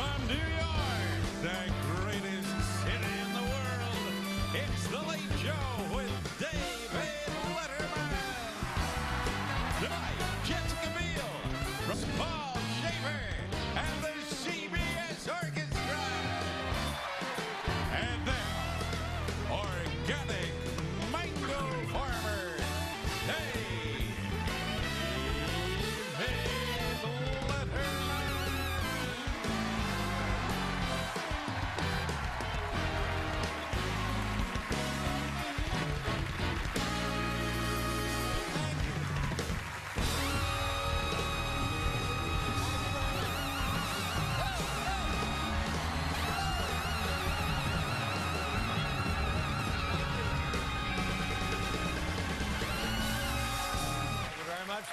From New York, the greatest city in the world, it's The Late Show with David Letterman. Tonight, Jessica Biel, from Paul Schaefer, and the CBS Orchestra. And now, organic mango farmers, David Letterman.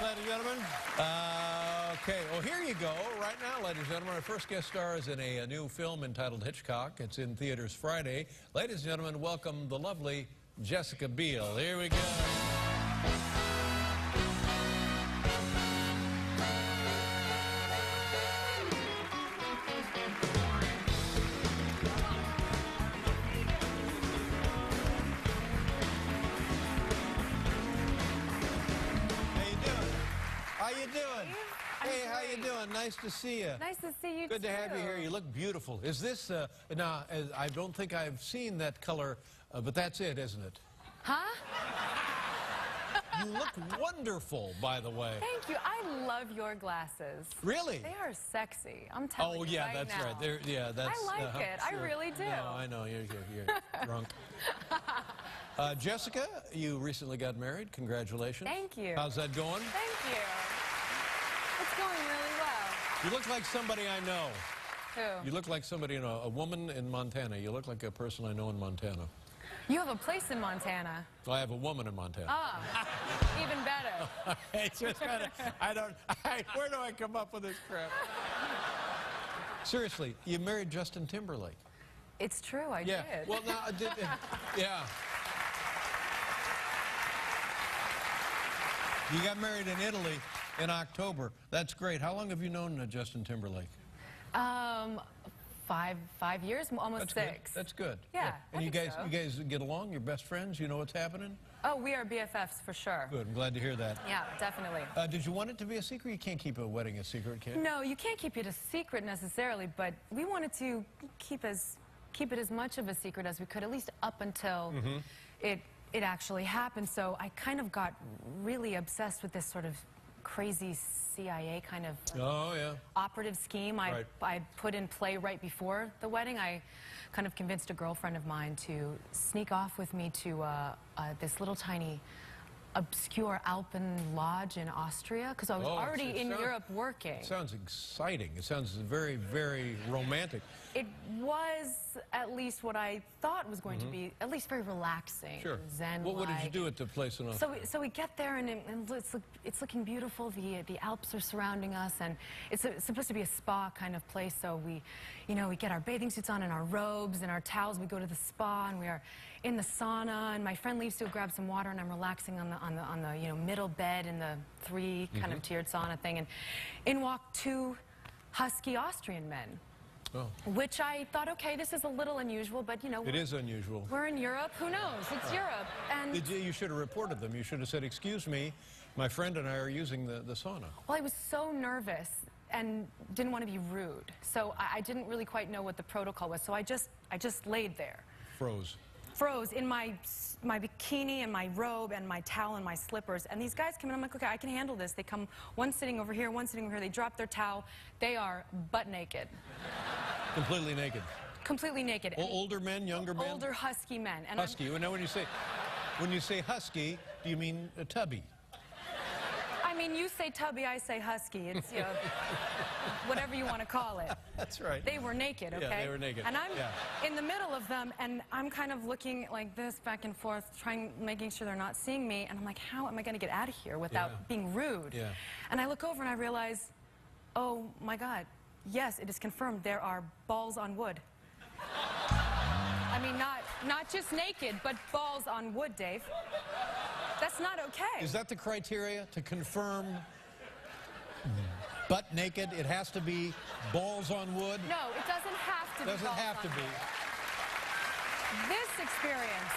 Ladies and gentlemen. Okay, well, here you go. Right now, ladies and gentlemen, our first guest star is in a new film entitled Hitchcock. It's in theaters Friday. Ladies and gentlemen, welcome the lovely Jessica Biel. Here we go. How you doing? Hey, how you doing? Nice to see you. Nice to see you, Good to have you here. You look beautiful. Is this, now, I don't think I've seen that color, but that's it, isn't it? Huh? You look wonderful, by the way. Thank you. I love your glasses. Really? They are sexy. I'm telling you. Oh, yeah, right that's now. right. They're, yeah, that's. I like it. I really do. No, I know. You're drunk. Jessica, you recently got married. Congratulations. Thank you. How's that going? Thank you. It's going really well. You look like somebody I know. Who? You look like somebody, you know, a woman in Montana. You look like a person I know in Montana. You have a place in Montana. Well, I have a woman in Montana. Ah, even better. It's just kind of, where do I come up with this crap? Seriously, you married Justin Timberlake. It's true, I Yeah. did. Well, now, yeah. You got married in Italy in October. That's great. How long have you known Justin Timberlake? 5 years, almost That's 6. Good. That's good. Yeah, And I you think guys, so. get along? You're best friends? You know what's happening? Oh, we are BFFs for sure. Good. I'm glad to hear that. Yeah, definitely. Did you want it to be a secret? You can't keep a wedding a secret, can you? No, you can't keep it a secret necessarily, but we wanted to keep it as much of a secret as we could, at least up until it actually happened. So I kind of got really obsessed with this sort of crazy CIA kind of Oh, yeah. operative scheme I put in play right before the wedding. I kind of convinced a girlfriend of mine to sneak off with me to this little tiny obscure Alpen lodge in Austria, because I was already in Europe working. It sounds exciting. It sounds very, very romantic. It was at least what I thought was going to be, at least very relaxing. Sure. Zen-like. What did you do at the place in Austria? So we get there, and it's looking beautiful. The Alps are surrounding us, and it's supposed to be a spa kind of place. So we get our bathing suits on and our robes and our towels. We go to the spa, and we are in the sauna. And my friend leaves to go grab some water, and I'm relaxing on the middle bed in the 3 kind of tiered sauna thing. And in walk 2 husky Austrian men. Oh. Which I thought, okay, this is a little unusual, but It is unusual. we're in Europe. Who knows? It's Europe. And You should have reported them. You should have said, excuse me, my friend and I are using the sauna. well, I was so nervous and didn't want to be rude, so I didn't really quite know what the protocol was. So I just laid there, froze in my bikini and my robe and my towel and my slippers. And these guys come in. I'm like, okay, I can handle this. They come, one sitting over here, one sitting over here. They drop their towel. They are butt naked. Completely naked. Completely naked. Older men, younger men? Older husky men. And Husky. Now, when you say husky, do you mean tubby? I mean, you say tubby, I say husky. It's, whatever you want to call it. That's right. They were naked, okay? Yeah, they were naked. And I'm in the middle of them, and I'm kind of looking like this back and forth, making sure they're not seeing me. And I'm like, how am I going to get out of here without being rude? Yeah. And I look over and I realize, oh my God, yes, it is confirmed. There are balls on wood. I mean, not just naked, but balls on wood, Dave. That's not okay. Is that the criteria to confirm butt naked? It has to be balls on wood? No, it doesn't have to be. Doesn't have to be. This experience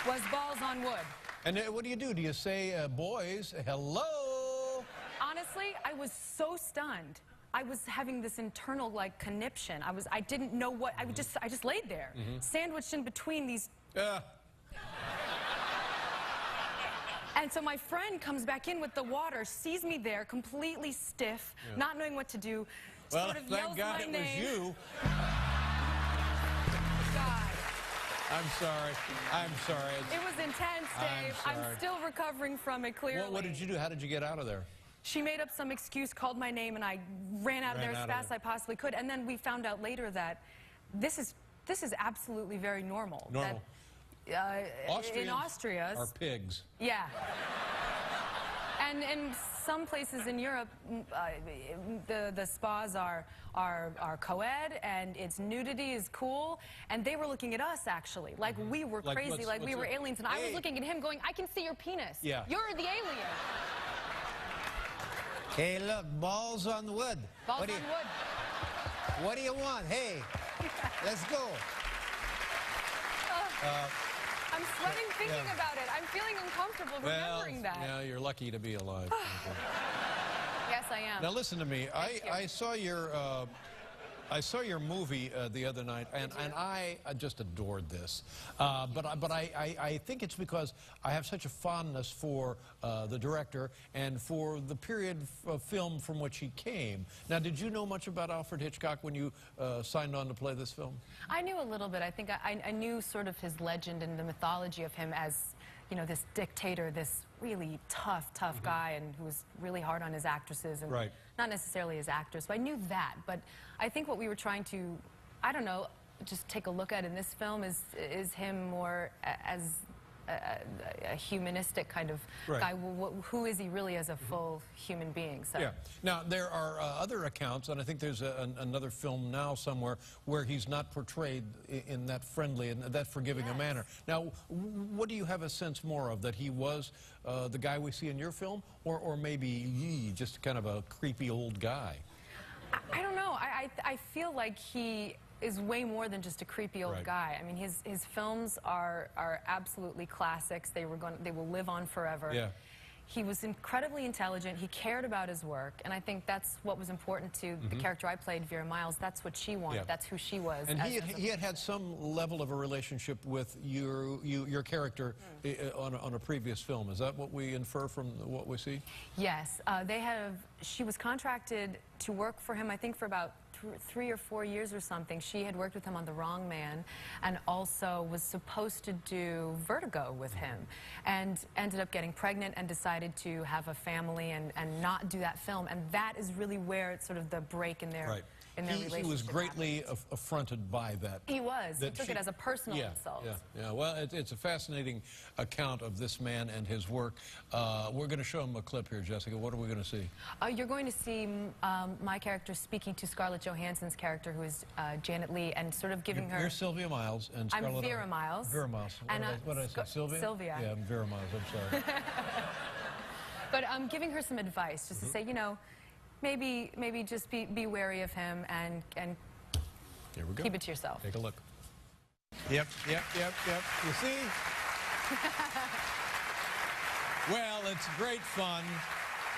was balls on wood. And what do? Do you say, boys, hello? Honestly, I was so stunned. I was having this internal like conniption. I didn't know what. I just laid there, sandwiched in between these. And so my friend comes back in with the water, sees me there, completely stiff, not knowing what to do. Well, sort of thank yells God my it name. was you. God. I'm sorry. I'm sorry. It was intense, Dave. I'm sorry. I'm still recovering from it, clearly. What did you do? How did you get out of there? She made up some excuse, called my name, and I ran out of there as fast as I possibly could. And then we found out later that this is absolutely very normal. Normal. That, in Austria are pigs. Yeah. And in some places in Europe, the spas are co-ed, and its nudity is cool. And they were looking at us, actually, like we were crazy, like we were aliens. And I was looking at him going, I can see your penis. Yeah. You're the alien. Hey, look, balls on the wood. Balls on wood. What do you want? Hey, let's go. I'm sweating thinking about it. I'm feeling uncomfortable remembering that. Yeah, you're lucky to be alive. Yes, I am. Now listen to me. I saw your movie the other night, and I just adored this. But I think it's because I have such a fondness for the director and for the period of film from which he came. Now, did you know much about Alfred Hitchcock when you signed on to play this film? I knew a little bit. I think I knew sort of his legend and the mythology of him as, you know, this dictator, this really tough guy, and who was really hard on his actresses, and not necessarily his actors. But I knew that. But I think what we were trying to, I don't know, just take a look at in this film is him more as a humanistic kind of guy. Who is he really as a full human being? So. Yeah. Now, there are other accounts, and I think there's another film now somewhere where he's not portrayed in that friendly and that forgiving a manner. Now, what do you have a sense more of? That he was the guy we see in your film, or maybe just kind of a creepy old guy? I don't know. I feel like he is way more than just a creepy old guy. I mean, his films are absolutely classics. They will live on forever. Yeah. He was incredibly intelligent. He cared about his work, and I think that's what was important to the character I played, Vera Miles. That's what she wanted. That's who she was. And he had some level of a relationship with your character on a previous film. Is that what we infer from what we see? Yes, she was contracted to work for him, I think, for about 3 or 4 years or something. She had worked with him on The Wrong Man, and also was supposed to do Vertigo with him, and ended up getting pregnant and decided to have a family and not do that film. And that is really where it's sort of the break in their relationship. He was greatly affronted by that. He was. He took it as a personal insult. Yeah. Well, it's a fascinating account of this man and his work. We're going to show him a clip here, Jessica. What are we going to see? You're going to see my character speaking to Scarlett Johansson's character, who is Janet Leigh, and sort of giving her... You're Sylvia Miles, and Scarlett... I'm Vera Miles. Vera Miles. What did I say? Sylvia? Sylvia. Yeah, I'm Vera Miles. I'm sorry. But I'm giving her some advice, just to say, you know, maybe just be wary of him, and here we go. Keep it to yourself. Take a look. Yep. You see? Well, it's great fun.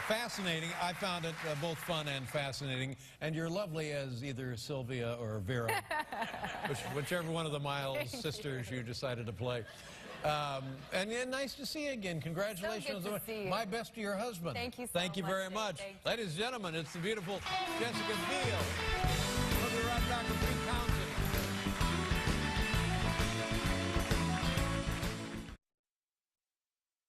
Fascinating. I found it both fun and fascinating. And you're lovely as either Sylvia or Vera, whichever one of the Miles sisters you decided to play. And yeah, nice to see you again. Congratulations. So good to see you. My best to your husband. Thank you so Thank you very much. Ladies and gentlemen, it's the beautiful Jessica Biel. From the Rock Dr.